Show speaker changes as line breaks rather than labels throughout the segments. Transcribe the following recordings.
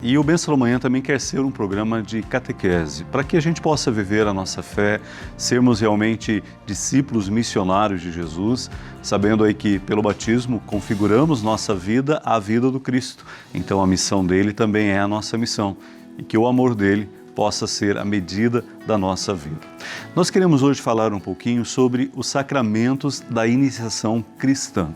E o Bênção da Manhã também quer ser um programa de catequese, para que a gente possa viver a nossa fé, sermos realmente discípulos missionários de Jesus, sabendo aí que pelo batismo configuramos nossa vida à vida do Cristo. Então a missão dele também é a nossa missão e que o amor dele possa ser a medida da nossa vida. Nós queremos hoje falar um pouquinho sobre os sacramentos da iniciação cristã.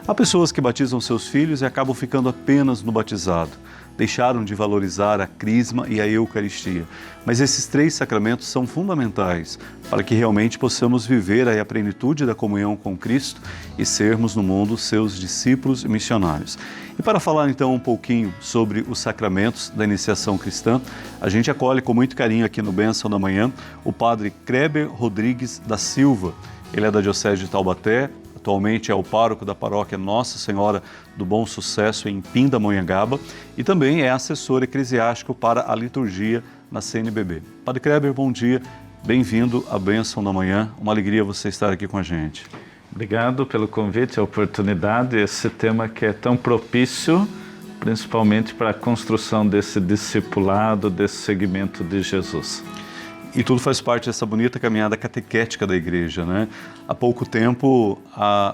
Há pessoas que batizam seus filhos e acabam ficando apenas no batizado. Deixaram de valorizar a crisma e a eucaristia. Mas esses três sacramentos são fundamentais para que realmente possamos viver a plenitude da comunhão com Cristo e sermos no mundo seus discípulos e missionários. E para falar então um pouquinho sobre os sacramentos da iniciação cristã, a gente acolhe com muito carinho aqui no Bênção da Manhã o padre Kreber Rodrigues da Silva. Ele é da Diocese de Taubaté. Atualmente é o pároco da paróquia Nossa Senhora do Bom Sucesso em Pindamonhangaba e também é assessor eclesiástico para a liturgia na CNBB. Padre Kreber, bom dia, bem-vindo à Bênção da Manhã, uma alegria você estar aqui com a gente.
Obrigado pelo convite, a oportunidade, esse tema que é tão propício, principalmente para a construção desse discipulado, desse segmento de Jesus.
E tudo faz parte dessa bonita caminhada catequética da Igreja, né? Há pouco tempo,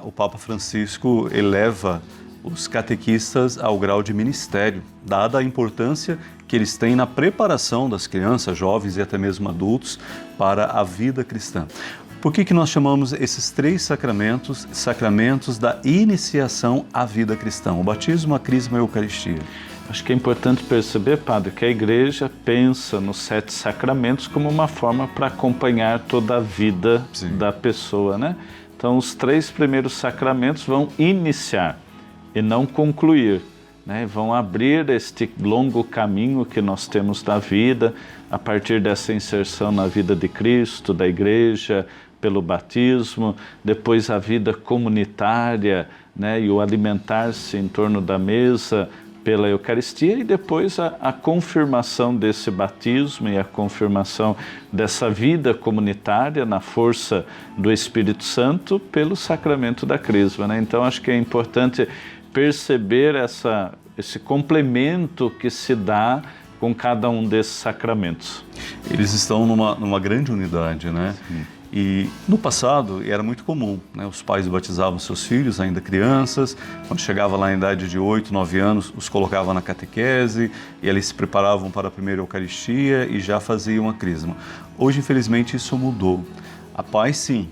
o Papa Francisco eleva os catequistas ao grau de ministério, dada a importância que eles têm na preparação das crianças, jovens e até mesmo adultos para a vida cristã. Por que nós chamamos esses três sacramentos, sacramentos da iniciação à vida cristã? O batismo, a crisma e a eucaristia.
Acho que é importante perceber, padre, que a Igreja pensa nos 7 sacramentos como uma forma para acompanhar toda a vida da pessoa, né? Então, os 3 primeiros sacramentos vão iniciar e não concluir, né? Vão abrir este longo caminho que nós temos da vida, a partir dessa inserção na vida de Cristo, da Igreja, pelo batismo, depois a vida comunitária, né? E o alimentar-se em torno da mesa, pela Eucaristia e depois a confirmação desse batismo e a confirmação dessa vida comunitária na força do Espírito Santo pelo sacramento da crisma, né? Então acho que é importante perceber esse complemento que se dá com cada um desses sacramentos.
Eles estão numa grande unidade, né? Sim. E no passado era muito comum, né? Os pais batizavam seus filhos, ainda crianças, quando chegava lá na idade de 8, 9 anos, os colocavam na catequese e eles se preparavam para a primeira Eucaristia e já faziam a crisma. Hoje, infelizmente, isso mudou. Há pais, sim,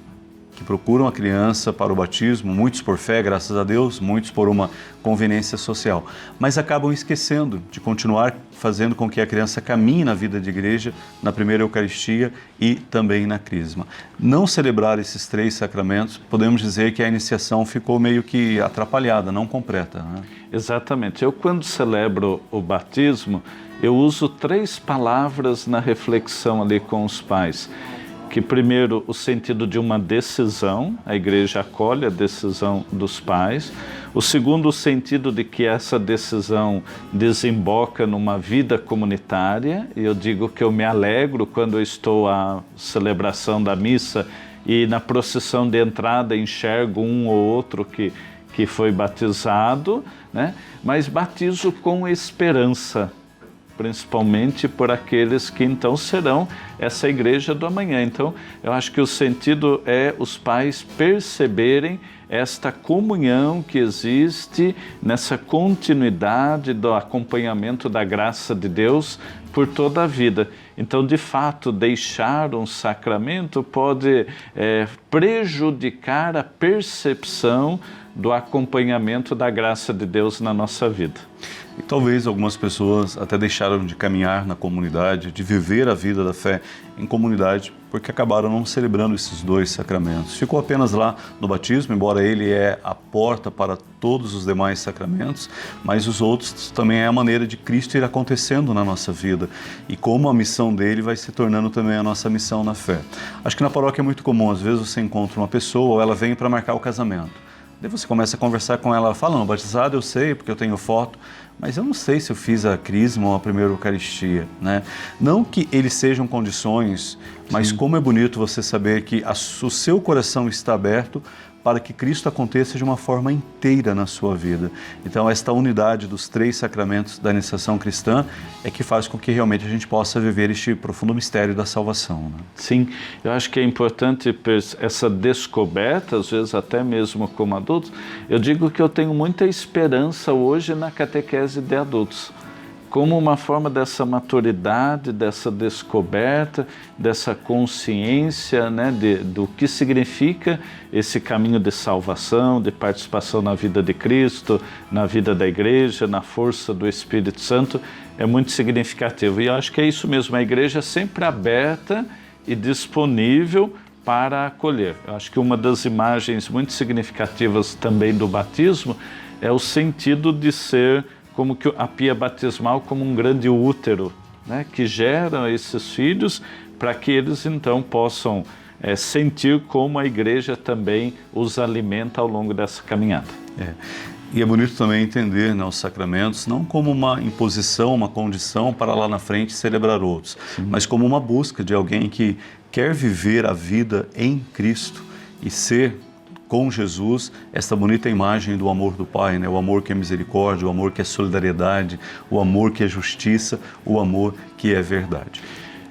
que procuram a criança para o batismo, muitos por fé, graças a Deus, muitos por uma conveniência social, mas acabam esquecendo de continuar fazendo com que a criança caminhe na vida de igreja, na primeira Eucaristia e também na crisma. Não celebrar esses 3 sacramentos, podemos dizer que a iniciação ficou meio que atrapalhada, não completa, né?
Exatamente. Eu, quando celebro o batismo, eu uso 3 palavras na reflexão ali com os pais. Que primeiro o sentido de uma decisão, a Igreja acolhe a decisão dos pais. O segundo, o sentido de que essa decisão desemboca numa vida comunitária. E eu digo que eu me alegro quando eu estou à celebração da missa e na procissão de entrada enxergo um ou outro que foi batizado, né? Mas batizo com esperança, principalmente por aqueles que então serão essa igreja do amanhã. Então, eu acho que o sentido é os pais perceberem esta comunhão que existe nessa continuidade do acompanhamento da graça de Deus por toda a vida. Então, de fato, deixar um sacramento pode prejudicar a percepção do acompanhamento da graça de Deus na nossa vida.
E talvez algumas pessoas até deixaram de caminhar na comunidade, de viver a vida da fé em comunidade, porque acabaram não celebrando esses 2 sacramentos. Ficou apenas lá no batismo, embora ele é a porta para todos os demais sacramentos, mas os outros também é a maneira de Cristo ir acontecendo na nossa vida e como a missão dele vai se tornando também a nossa missão na fé. Acho que na paróquia é muito comum, às vezes você encontra uma pessoa ou ela vem para marcar o casamento. Daí você começa a conversar com ela, falando, batizado eu sei, porque eu tenho foto, mas eu não sei se eu fiz a crisma ou a primeira Eucaristia, né? Não que eles sejam condições, mas como é bonito você saber que o seu coração está aberto para que Cristo aconteça de uma forma inteira na sua vida. Então, esta unidade dos 3 sacramentos da iniciação cristã é que faz com que realmente a gente possa viver este profundo mistério da salvação, né?
Sim, eu acho que é importante essa descoberta, às vezes até mesmo como adultos. Eu digo que eu tenho muita esperança hoje na catequese de adultos, como uma forma dessa maturidade, dessa descoberta, dessa consciência, né, do que significa esse caminho de salvação, de participação na vida de Cristo, na vida da igreja, na força do Espírito Santo, é muito significativo. E eu acho que é isso mesmo, a igreja sempre aberta e disponível para acolher. Eu acho que uma das imagens muito significativas também do batismo é o sentido de ser como que a pia batismal como um grande útero, né, que gera esses filhos para que eles então possam sentir como a igreja também os alimenta ao longo dessa caminhada.
E é bonito também entender, né, os sacramentos não como uma imposição, uma condição para lá na frente celebrar outros, mas como uma busca de alguém que quer viver a vida em Cristo e ser com Jesus, esta bonita imagem do amor do Pai, né? O amor que é misericórdia, o amor que é solidariedade, o amor que é justiça, o amor que é verdade.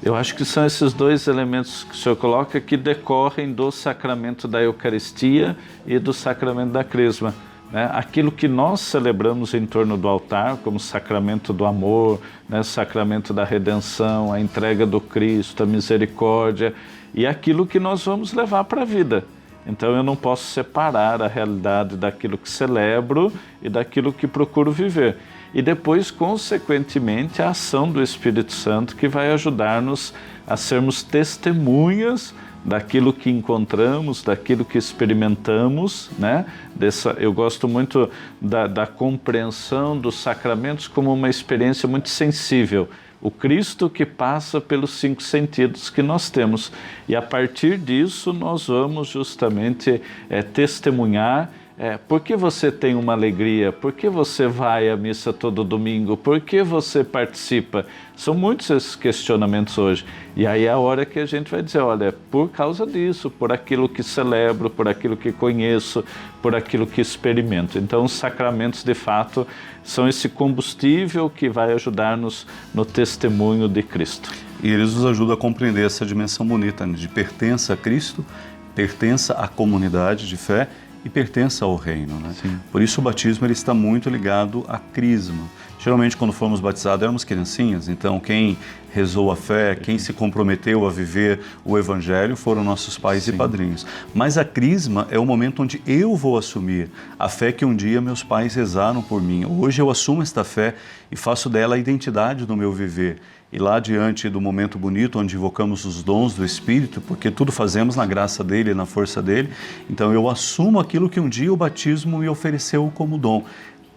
Eu acho que são esses 2 elementos que o senhor coloca que decorrem do sacramento da Eucaristia e do sacramento da Crisma, né? Aquilo que nós celebramos em torno do altar, como sacramento do amor, né? Sacramento da redenção, a entrega do Cristo, a misericórdia, e aquilo que nós vamos levar para a vida. Então eu não posso separar a realidade daquilo que celebro e daquilo que procuro viver. E depois, consequentemente, a ação do Espírito Santo que vai ajudar-nos a sermos testemunhas daquilo que encontramos, daquilo que experimentamos, né? Eu gosto muito da compreensão dos sacramentos como uma experiência muito sensível. O Cristo que passa pelos 5 sentidos que nós temos. E a partir disso nós vamos justamente testemunhar por que você tem uma alegria, por que você vai à missa todo domingo, por que você participa. São muitos esses questionamentos hoje. E aí é a hora que a gente vai dizer, olha, por causa disso, por aquilo que celebro, por aquilo que conheço, por aquilo que experimento. Então os sacramentos de fato são esse combustível que vai ajudar-nos no testemunho de Cristo.
E eles nos ajudam a compreender essa dimensão bonita, né, de pertença a Cristo, pertença à comunidade de fé e pertença ao reino, né? Por isso o batismo ele está muito ligado à crisma. Geralmente quando fomos batizados éramos criancinhas, então quem rezou a fé, quem se comprometeu a viver o evangelho foram nossos pais e padrinhos. Mas a crisma é o momento onde eu vou assumir a fé que um dia meus pais rezaram por mim. Hoje eu assumo esta fé e faço dela a identidade do meu viver. E lá diante do momento bonito, onde invocamos os dons do Espírito, porque tudo fazemos na graça dele, na força dele, então eu assumo aquilo que um dia o batismo me ofereceu como dom,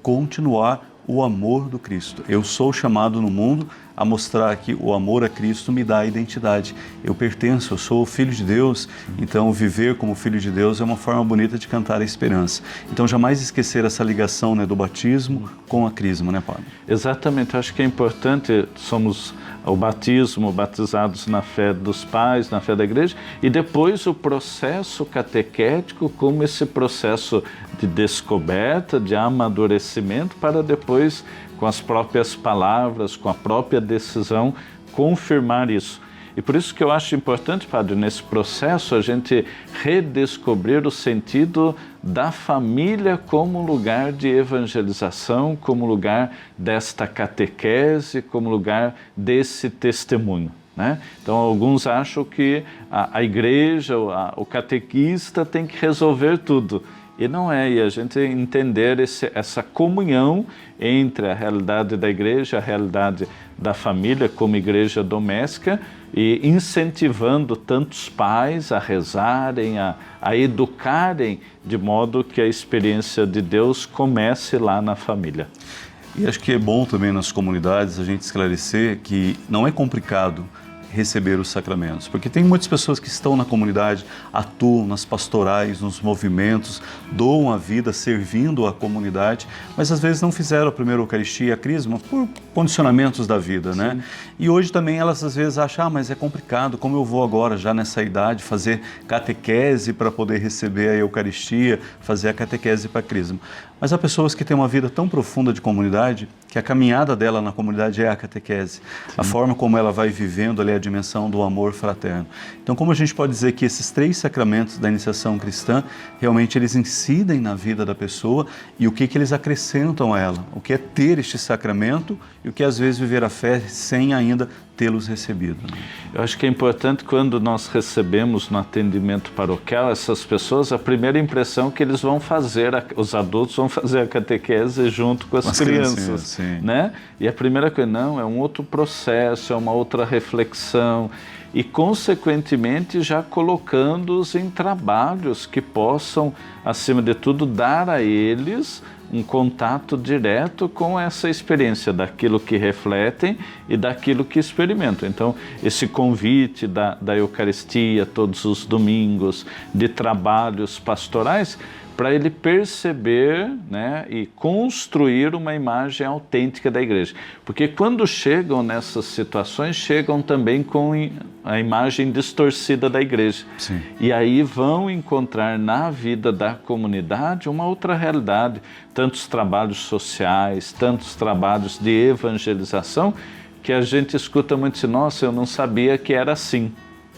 continuar o amor do Cristo. Eu sou chamado no mundo a mostrar que o amor a Cristo me dá a identidade. Eu pertenço, eu sou filho de Deus, então viver como filho de Deus é uma forma bonita de cantar a esperança. Então jamais esquecer essa ligação, né, do batismo com a crisma, né, Padre?
Exatamente, eu acho que é importante, somos o batismo, batizados na fé dos pais, na fé da igreja, e depois o processo catequético como esse processo de descoberta, de amadurecimento, para depois, com as próprias palavras, com a própria decisão, confirmar isso. E por isso que eu acho importante, Padre, nesse processo a gente redescobrir o sentido da família como lugar de evangelização, como lugar desta catequese, como lugar desse testemunho, né? Então alguns acham que a igreja, o catequista tem que resolver tudo. E não é, e a gente entender essa comunhão entre a realidade da igreja, a realidade da família como igreja doméstica, e incentivando tantos pais a rezarem, a educarem, de modo que a experiência de Deus comece lá na família.
E acho que é bom também nas comunidades a gente esclarecer que não é complicado receber os sacramentos. Porque tem muitas pessoas que estão na comunidade, atuam nas pastorais, nos movimentos, doam a vida servindo a comunidade, mas às vezes não fizeram a primeira Eucaristia e a Crisma por condicionamentos da vida, né? E hoje também elas às vezes acham, mas é complicado, como eu vou agora já nessa idade fazer catequese para poder receber a Eucaristia, fazer a catequese para a Crisma. Mas há pessoas que têm uma vida tão profunda de comunidade que a caminhada dela na comunidade é a catequese. A forma como ela vai vivendo ali a dimensão do amor fraterno. Então, como a gente pode dizer que esses 3 sacramentos da iniciação cristã, realmente eles incidem na vida da pessoa e o que eles acrescentam a ela. O que é ter este sacramento e o que às vezes viver a fé sem ainda tê-los recebido.
Eu acho que é importante quando nós recebemos no atendimento paroquial essas pessoas, a primeira impressão que eles vão fazer, os adultos vão fazer a catequese junto com as crianças, né? E a primeira coisa, não, é um outro processo, é uma outra reflexão e, consequentemente, já colocando-os em trabalhos que possam, acima de tudo, dar a eles um contato direto com essa experiência daquilo que refletem e daquilo que experimentam. Então, esse convite da Eucaristia todos os domingos, de trabalhos pastorais, para ele perceber, né, e construir uma imagem autêntica da igreja. Porque quando chegam nessas situações, chegam também com a imagem distorcida da igreja.
Sim.
E aí vão encontrar na vida da comunidade uma outra realidade, tantos trabalhos sociais, tantos trabalhos de evangelização, que a gente escuta muito assim, nossa, eu não sabia que era assim.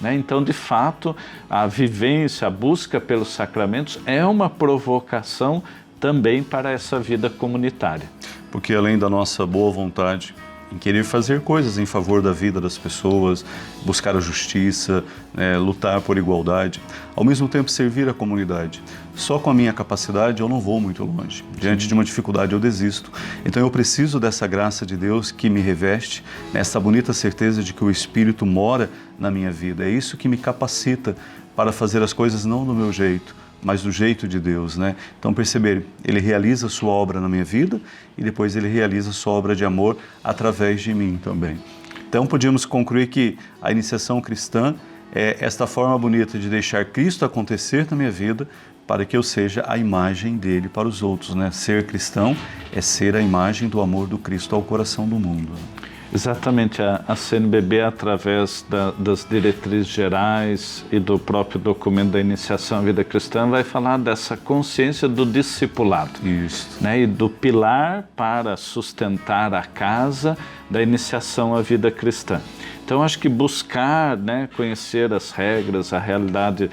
Então, de fato, a vivência, a busca pelos sacramentos é uma provocação também para essa vida comunitária.
Porque além da nossa boa vontade em querer fazer coisas em favor da vida das pessoas, buscar a justiça, lutar por igualdade, ao mesmo tempo servir a comunidade. Só com a minha capacidade eu não vou muito longe. Diante de uma dificuldade eu desisto. Então eu preciso dessa graça de Deus que me reveste, nessa bonita certeza de que o Espírito mora na minha vida. É isso que me capacita para fazer as coisas não do meu jeito, mas do jeito de Deus, né? Então perceber, Ele realiza a sua obra na minha vida e depois Ele realiza a sua obra de amor através de mim também. Então podíamos concluir que a iniciação cristã é esta forma bonita de deixar Cristo acontecer na minha vida para que eu seja a imagem dele para os outros, né? Ser cristão é ser a imagem do amor do Cristo ao coração do mundo.
Exatamente, a CNBB, através das diretrizes gerais e do próprio documento da iniciação à vida cristã, vai falar dessa consciência do discipulado.
Isso.
Né, e do pilar para sustentar a casa da iniciação à vida cristã. Então, acho que buscar, né, conhecer as regras, a realidade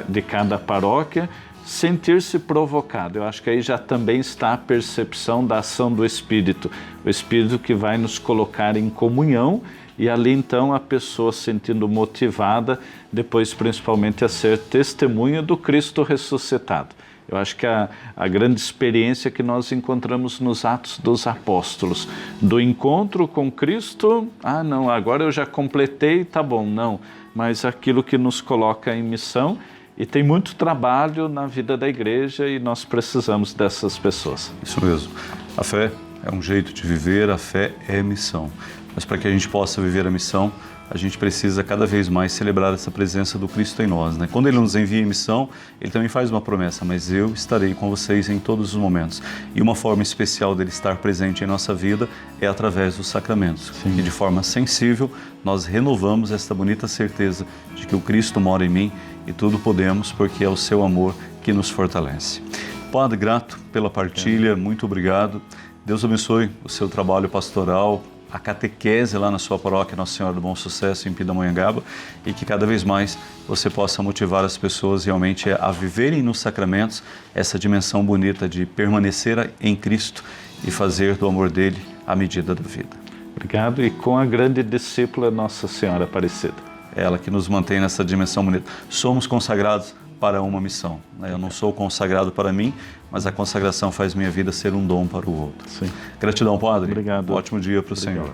de cada paróquia, sentir-se provocado. Eu acho que aí já também está a percepção da ação do Espírito. O Espírito que vai nos colocar em comunhão e ali então a pessoa sentindo motivada, depois principalmente a ser testemunha do Cristo ressuscitado. Eu acho que a grande experiência que nós encontramos nos Atos dos Apóstolos, do encontro com Cristo, não, agora eu já completei, tá bom, não, mas aquilo que nos coloca em missão. E tem muito trabalho na vida da igreja e nós precisamos dessas pessoas.
Isso mesmo. A fé é um jeito de viver, a fé é missão. Mas para que a gente possa viver a missão, a gente precisa cada vez mais celebrar essa presença do Cristo em nós, né? Quando Ele nos envia em missão, Ele também faz uma promessa, mas eu estarei com vocês em todos os momentos. E uma forma especial dele estar presente em nossa vida é através dos sacramentos. Sim. E de forma sensível, nós renovamos esta bonita certeza de que o Cristo mora em mim e tudo podemos porque é o seu amor que nos fortalece. Padre, grato pela partilha, muito obrigado. Deus abençoe o seu trabalho pastoral, a catequese lá na sua paróquia Nossa Senhora do Bom Sucesso em Pindamonhangaba e que cada vez mais você possa motivar as pessoas realmente a viverem nos sacramentos essa dimensão bonita de permanecer em Cristo e fazer do amor dele a medida da vida.
Obrigado, e com a grande discípula Nossa Senhora Aparecida.
Ela que nos mantém nessa dimensão bonita. Somos consagrados para uma missão. Eu não sou consagrado para mim, mas a consagração faz minha vida ser um dom para o outro.
Sim.
Gratidão, Padre.
Obrigado.
Um ótimo dia para o Senhor.